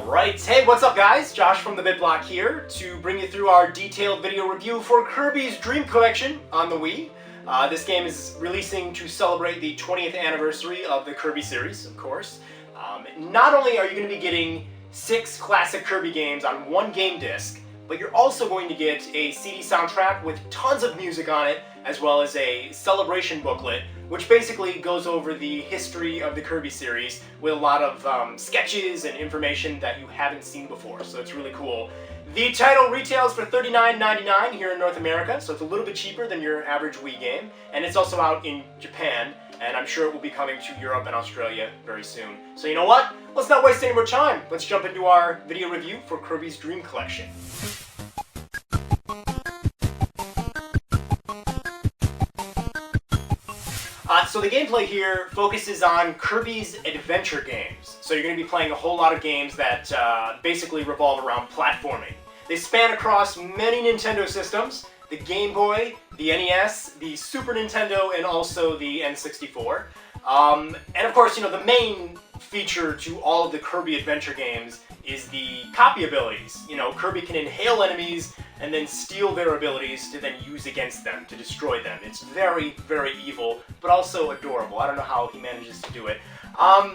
Alright, hey, what's up guys? Josh from TheBitBlock here to bring you through our detailed video review for Kirby's Dream Collection on the Wii. This game is releasing to celebrate the 20th anniversary of the Kirby series, of course. Not only are you going to be getting 6 classic Kirby games on one game disc, but you're also going to get a CD soundtrack with tons of music on it, as well as a celebration booklet, which basically goes over the history of the Kirby series with a lot of sketches and information that you haven't seen before, so it's really cool. The title retails for $39.99 here in North America, so it's a little bit cheaper than your average Wii game, and it's also out in Japan, and I'm sure it will be coming to Europe and Australia very soon. So you know what? Let's not waste any more time. Let's jump into our video review for Kirby's Dream Collection. So the gameplay here focuses on Kirby's adventure games. So you're going to be playing a whole lot of games that basically revolve around platforming. They span across many Nintendo systems, the Game Boy, the NES, the Super Nintendo, and also the N64. And of course, you know, the main feature to all of the Kirby adventure games is the copy abilities. You know, Kirby can inhale enemies and then steal their abilities to then use against them, to destroy them. It's very, very evil, but also adorable. I don't know how he manages to do it.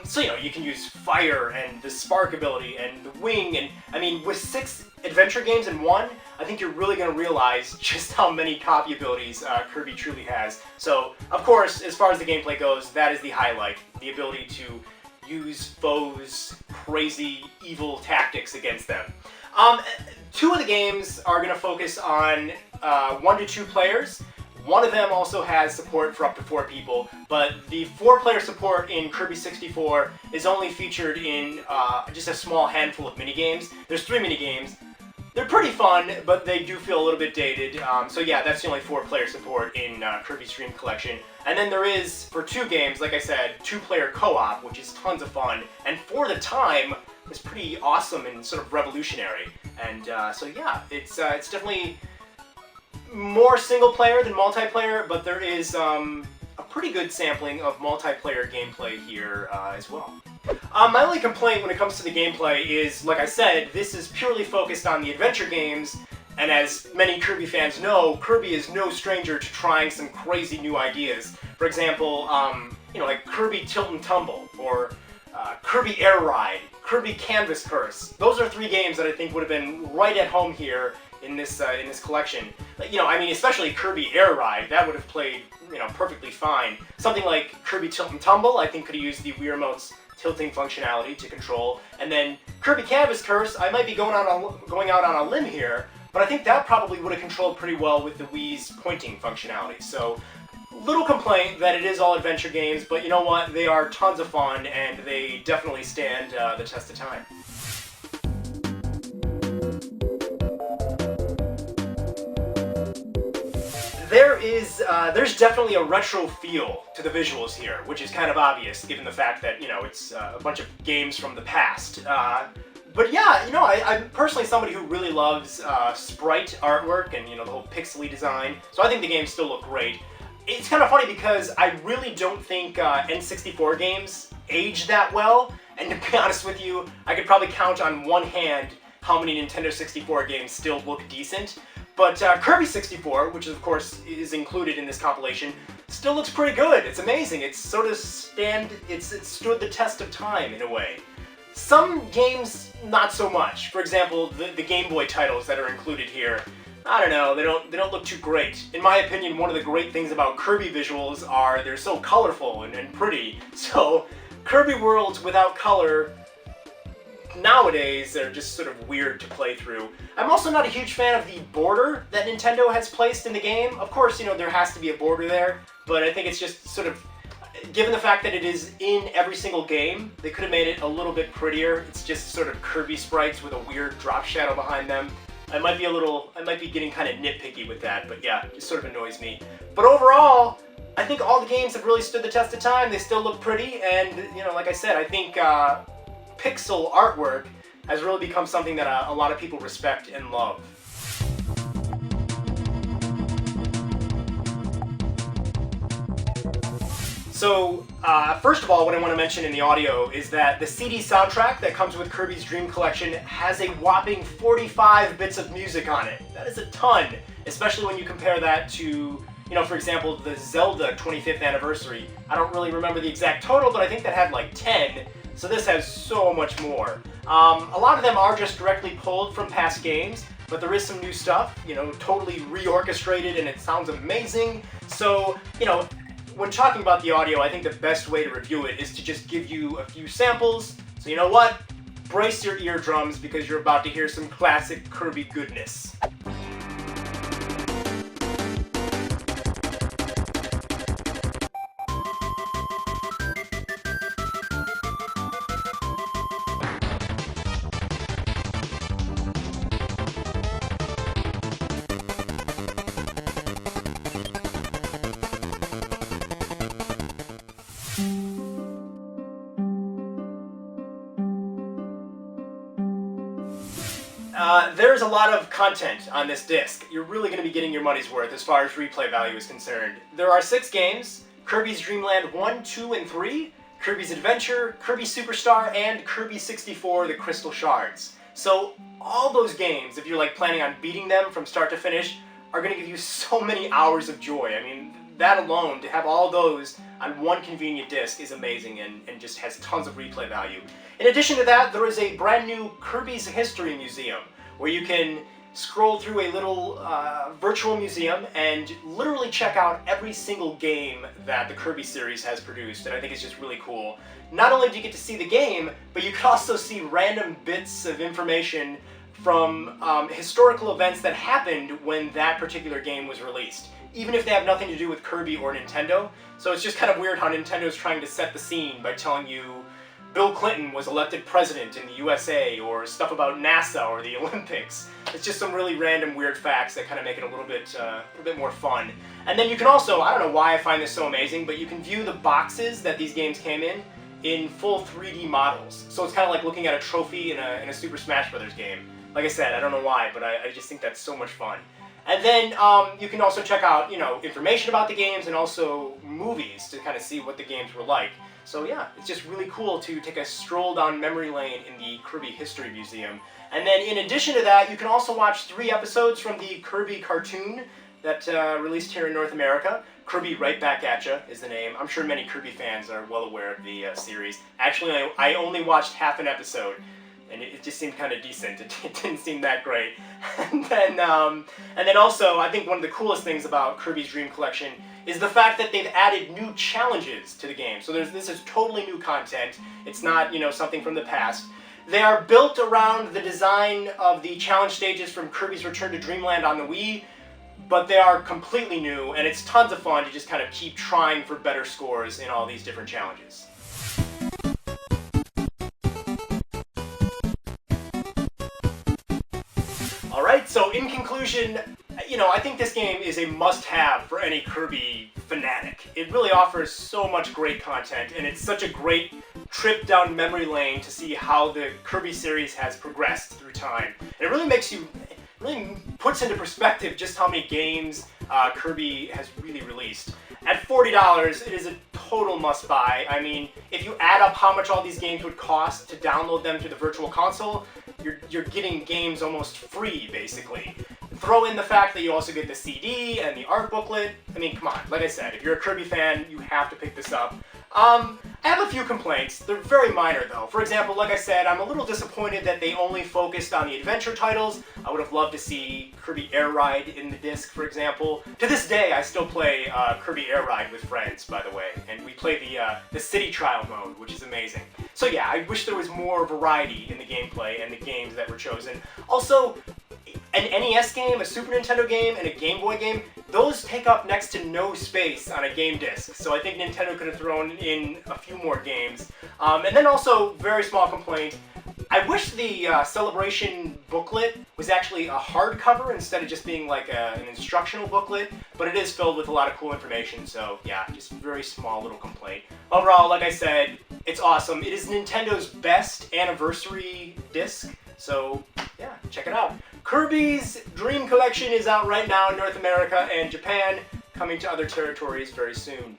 So, you know, you can use fire and the spark ability and the wing, and I mean, with 6 adventure games in one, I think you're really going to realize just how many copy abilities Kirby truly has. So, of course, as far as the gameplay goes, that is the highlight, the ability to use foes' crazy, evil tactics against them. 2 of the games are going to focus on 1 to 2 players. One of them also has support for up to 4 people, but the 4-player support in Kirby 64 is only featured in just a small handful of minigames. There's 3 minigames. They're pretty fun, but they do feel a little bit dated. So yeah, that's the only 4-player support in Kirby's Dream Collection. And then there is, for 2 games, like I said, 2-player co-op, which is tons of fun. And for the time, it's pretty awesome and sort of revolutionary. And so yeah, it's definitely more single-player than multiplayer, but there is a pretty good sampling of multiplayer gameplay here as well. My only complaint when it comes to the gameplay is, like I said, this is purely focused on the adventure games, and as many Kirby fans know, Kirby is no stranger to trying some crazy new ideas. For example, you know, like Kirby Tilt and Tumble, or Kirby Air Ride, Kirby Canvas Curse. Those are 3 games that I think would have been right at home here in this collection. You know, I mean, especially Kirby Air Ride, that would have played, you know, perfectly fine. Something like Kirby Tilt and Tumble, I think could have used the Wii Remote's tilting functionality to control. And then Kirby Canvas Curse, I might be going out on a limb here, but I think that probably would have controlled pretty well with the Wii's pointing functionality. So, little complaint that it is all adventure games, but you know what? They are tons of fun, and they definitely stand the test of time. There's definitely a retro feel to the visuals here, which is kind of obvious given the fact that, you know, it's a bunch of games from the past. But yeah, you know, I'm personally somebody who really loves sprite artwork and, you know, the whole pixely design, so I think the games still look great. It's kind of funny because I really don't think N64 games age that well, and to be honest with you, I could probably count on one hand how many Nintendo 64 games still look decent. But Kirby 64, which of course is included in this compilation, still looks pretty good. It's amazing. It's sort of it stood the test of time in a way. Some games, not so much. For example, the Game Boy titles that are included here, I don't know, they don't look too great. In my opinion, one of the great things about Kirby visuals are they're so colorful and pretty. So Kirby worlds without color, nowadays, they're just sort of weird to play through. I'm also not a huge fan of the border that Nintendo has placed in the game. Of course, you know, there has to be a border there, but I think it's just sort of, given the fact that it is in every single game, they could have made it a little bit prettier. It's just sort of Kirby sprites with a weird drop shadow behind them. I might be getting kind of nitpicky with that, but yeah, it just sort of annoys me. But overall, I think all the games have really stood the test of time. They still look pretty, and, you know, like I said, I think pixel artwork has really become something that a lot of people respect and love. So, first of all, what I want to mention in the audio is that the CD soundtrack that comes with Kirby's Dream Collection has a whopping 45 bits of music on it. That is a ton, especially when you compare that to, for example, the Zelda 25th anniversary. I don't really remember the exact total, but I think that had like 10, so this has so much more. A lot of them are just directly pulled from past games, but there is some new stuff, totally reorchestrated, and it sounds amazing. So, when talking about the audio, I think the best way to review it is to just give you a few samples. So you know what? Brace your eardrums because you're about to hear some classic Kirby goodness. There's a lot of content on this disc. You're really going to be getting your money's worth as far as replay value is concerned. There are 6 games: Kirby's Dream Land 1, 2, and 3, Kirby's Adventure, Kirby Superstar, and Kirby 64 The Crystal Shards. So all those games, if you're planning on beating them from start to finish, are going to give you so many hours of joy. I mean, that alone, to have all those on one convenient disc is amazing and just has tons of replay value. In addition to that, there is a brand new Kirby's History Museum, where you can scroll through a little virtual museum and literally check out every single game that the Kirby series has produced, and I think it's just really cool. Not only do you get to see the game, but you can also see random bits of information from historical events that happened when that particular game was released, even if they have nothing to do with Kirby or Nintendo. So it's just kind of weird how Nintendo's trying to set the scene by telling you Bill Clinton was elected president in the USA, or stuff about NASA or the Olympics. It's just some really random weird facts that kind of make it a little bit more fun. And then you can also, I don't know why I find this so amazing, but you can view the boxes that these games came in full 3D models. So it's kind of like looking at a trophy in a Super Smash Bros. Game. Like I said, I don't know why, but I just think that's so much fun. And then you can also check out, information about the games and also movies to kind of see what the games were like. So yeah, it's just really cool to take a stroll down memory lane in the Kirby History Museum. And then in addition to that, you can also watch 3 episodes from the Kirby cartoon that released here in North America. Kirby Right Back At Ya is the name. I'm sure many Kirby fans are well aware of the series. Actually, I only watched half an episode, and it just seemed kind of decent. It didn't seem that great. And then also, I think one of the coolest things about Kirby's Dream Collection is the fact that they've added new challenges to the game. So this is totally new content. It's not, something from the past. They are built around the design of the challenge stages from Kirby's Return to Dreamland on the Wii, but they are completely new, and it's tons of fun to just kind of keep trying for better scores in all these different challenges. Alright, so in conclusion, I think this game is a must-have for any Kirby fanatic. It really offers so much great content, and it's such a great trip down memory lane to see how the Kirby series has progressed through time. And it really puts into perspective just how many games Kirby has really released. At $40, it is a total must-buy. I mean, if you add up how much all these games would cost to download them to the Virtual Console, you're getting games almost free, basically. Throw in the fact that you also get the CD and the art booklet. I mean, come on. Like I said, if you're a Kirby fan, you have to pick this up. I have a few complaints. They're very minor, though. For example, like I said, I'm a little disappointed that they only focused on the adventure titles. I would have loved to see Kirby Air Ride in the disc, for example. To this day, I still play Kirby Air Ride with friends, by the way, and we play the city trial mode, which is amazing. So yeah, I wish there was more variety in the gameplay and the games that were chosen. Also, an NES game, a Super Nintendo game, and a Game Boy game, those take up next to no space on a game disc. So I think Nintendo could have thrown in a few more games. And then also, very small complaint, I wish the Celebration booklet was actually a hardcover instead of just being like an instructional booklet, but it is filled with a lot of cool information, so yeah, just very small little complaint. Overall, like I said, it's awesome. It is Nintendo's best anniversary disc, so yeah, check it out. Kirby's Dream Collection is out right now in North America and Japan, coming to other territories very soon.